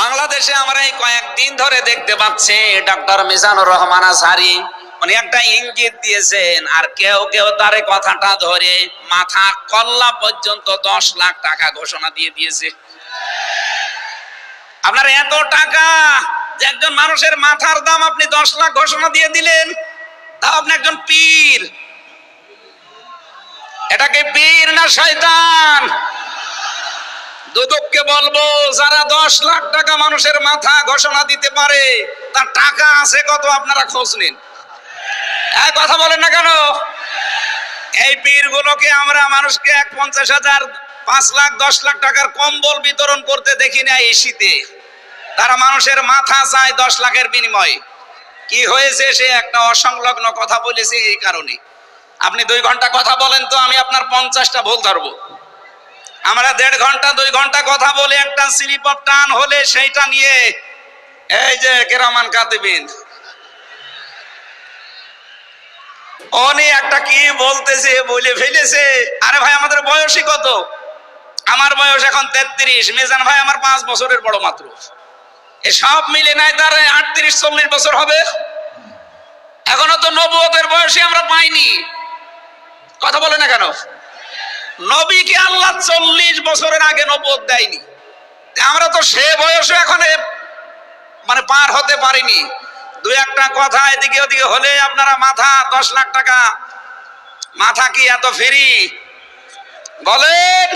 বাংলাদেশে আমরা এই কয়েকদিন ধরে দেখতে পাচ্ছি ডক্টর মিজানুর রহমান আজহারী উনি একটা ইঙ্গিত দিয়েছেন, আর কেউ কেউ তার কথাটা ধরে মাথা কল্লা পর্যন্ত 10 লাখ টাকা ঘোষণা দিয়ে দিয়েছে। আপনার এত টাকা যে একজন মানুষের মাথার দাম আপনি 10 লাখ ঘোষণা দিয়ে দিলেন, তাও আপনি একজন পীর। এটাকে পীর না শয়তান? দুদককে বলবো, যারা 10 লাখ টাকা মানুষের মাথা ঘোষণা দিতে পারে তার টাকা আছে কত আপনারা খোঁজ নিন। কথা বলেন না কেন? এই পীরগুলোকে আমরা মানুষকে 50,000, 5 লাখ, 10 লাখ টাকার কম্বল বিতরণ করতে দেখি না এই শীতে। তারা মানুষের মাথা চায় 10 লাখের বিনিময়ে। কি হয়েছে? সে একটা অসংলগ্ন কথা বলেছে। এই কারণে আপনি 2 ঘন্টা কথা বলেন তো আমি আপনার 50টা ভুল ধরবো। আমরা 1.5 ঘন্টা 2 ঘন্টা কথা বলে একটা স্লিপ অফ টান হলে সেইটা নিয়ে এই যে কেরামান কাতিবিন উনি একটা কি বলতেছে বলে ফেলেছে। আরে ভাই, আমাদের বয়সই কত? আমার বয়স এখন 33, মিজান ভাই আমার 5 বছরের বড় মাত্র। এসব মিলে নাই তার 38-40 বছর হবে। এখনো তো নবুয়তের বয়সে আমরা পাইনি। কথা বলে না কেন? নবীকে আল্লাহ 40 বছরের আগে নবুয়ত দেয়নি। আমরা তো সে বয়সে এখন মানে পার হতে পারিনি। 2-1টা কথা এদিকে ওদিকে হলে আপনারা মাথা 10 লাখ টাকা। মাথা কি এত ফ্রি? বলেন।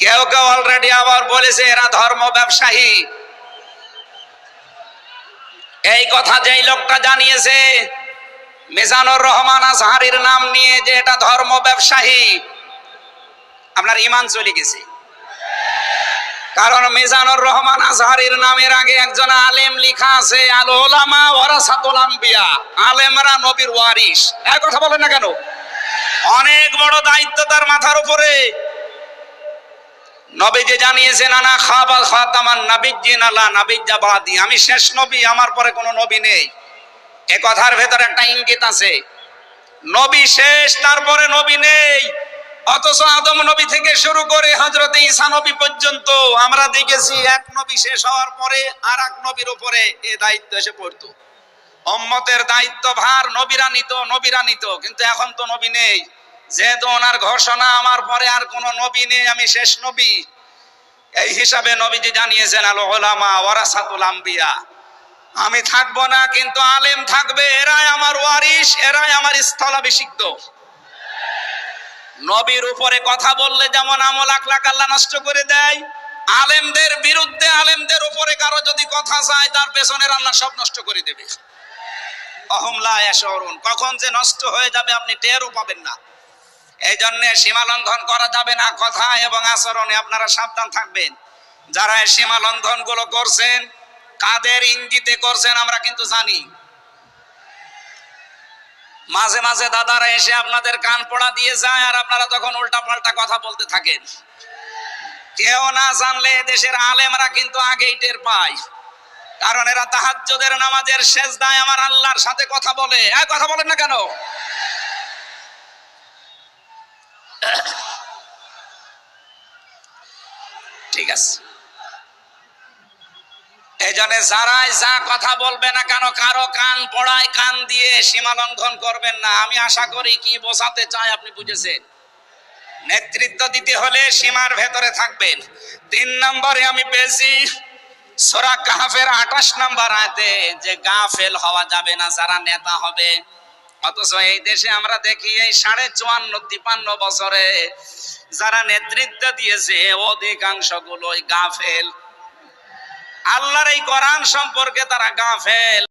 কেউ কেউ অলরেডি আবার বলেছে এরা ধর্ম ব্যবসায়ী। এই কথা যেই লোকটা জানিয়েছে মিজানুর রহমান আজহারীর নাম নিয়ে যে এটা ধর্ম ব্যবসায়ী, আপনার ঈমান চলে গেছে। কারণ মিজানুর রহমান আজহারীর নামের আগে একজন আলেম লেখা আছে, আল উলামা ওয়ারাসাতুল আম্বিয়া, আলেমরা নবীর ওয়ারিস। এই কথা বলেন না কেন? অনেক বড় দায়িত্ব তার মাথার উপরে। নবীজি জানিয়েছেন আনা খাতামান নাবিয়্যিন লা নাবিয়্যা বাদি, আমি শেষ নবী, আমার পরে কোনো নবী নেই। এ কথার ভেতর একটা ইঙ্গিত আছে, নবী শেষ, তারপরে নবী নেই। অথচ আদম নবী থেকে শুরু করে হযরত ঈসা নবী পর্যন্ত আমরা দেখেছি এক নবী শেষ হওয়ার পরে আর এক নবীর উপরে এই দায়িত্ব এসে পড়তো। উম্মতের দায়িত্ব ভার নবীরা নিত, কিন্তু এখন তো নবী নেই। যেহেতু ওনার ঘোষণা আমার পরে আর কোন নবী নেই, আমি শেষ নবী, এই হিসাবে নবীজি জানিয়েছেন আল উলামা ওয়ারাসাতুল আম্বিয়া, আমি থাকবো না কিন্তু আলেম থাকবে, এরাই আমার ওয়ারিস, এরাই আমার স্থলাভিষিক্ত। নবীর উপরে কথা বললে যেমন আমল আখলাক আল্লাহ নষ্ট করে দেয়, আলেমদের বিরুদ্ধে আলেমদের উপরে কারো যদি কথা যায় তার পেছনের আল্লাহ সব নষ্ট করে দেবে। অহম লা ইয়াশউরুন, কখন যে নষ্ট হয়ে যাবে আপনি টেরও পাবেন না। এই জন্য সীমা লঙ্ঘন করা যাবে না কথা এবং আচরণে। আপনারা সাবধান থাকবেন। যারা সীমা লঙ্ঘন গুলো করছেন, কাদের ইঙ্গিতে করছেন আমরা কিন্তু জানি। মাঝে মাঝে দাদারা এসে আপনাদের কান পড়া দিয়ে যায়, আর আপনারা তখন উল্টা পাল্টা কথা বলতে থাকেন। কেউ না জানলে দেশের আলেমরা কিন্তু আগেই টের পায়। কারণ এরা তাহাজ্জুদের নামাজের সেজদায় আমার আল্লাহর সাথে কথা বলে। কথা বলেন না কেন? ঠিক আছে, এই জন্য যারাই যা কথা বলবে না কেন, কারো কান পড়ায় কান দিয়ে সীমা লঙ্ঘন করবেন না। আমি আশা করি কি বোঝাতে চাই আপনি বুঝেছেন। নেতৃত্ব দিতে হলে সীমার ভেতরে থাকবেন। 3 নম্বরে আমি পেয়েছি সূরা কাহফের 28 নম্বর আয়াতে যে গাফেল হওয়া যাবে না যারা নেতা হবে। অথচ এই দেশে আমরা দেখি এই 54-53 বছরে যারা নেতৃত্ব দিয়েছে অধিকাংশ গুলোই গাফেল। আল্লাহর এই কোরআন সম্পর্কে তারা গাফেল।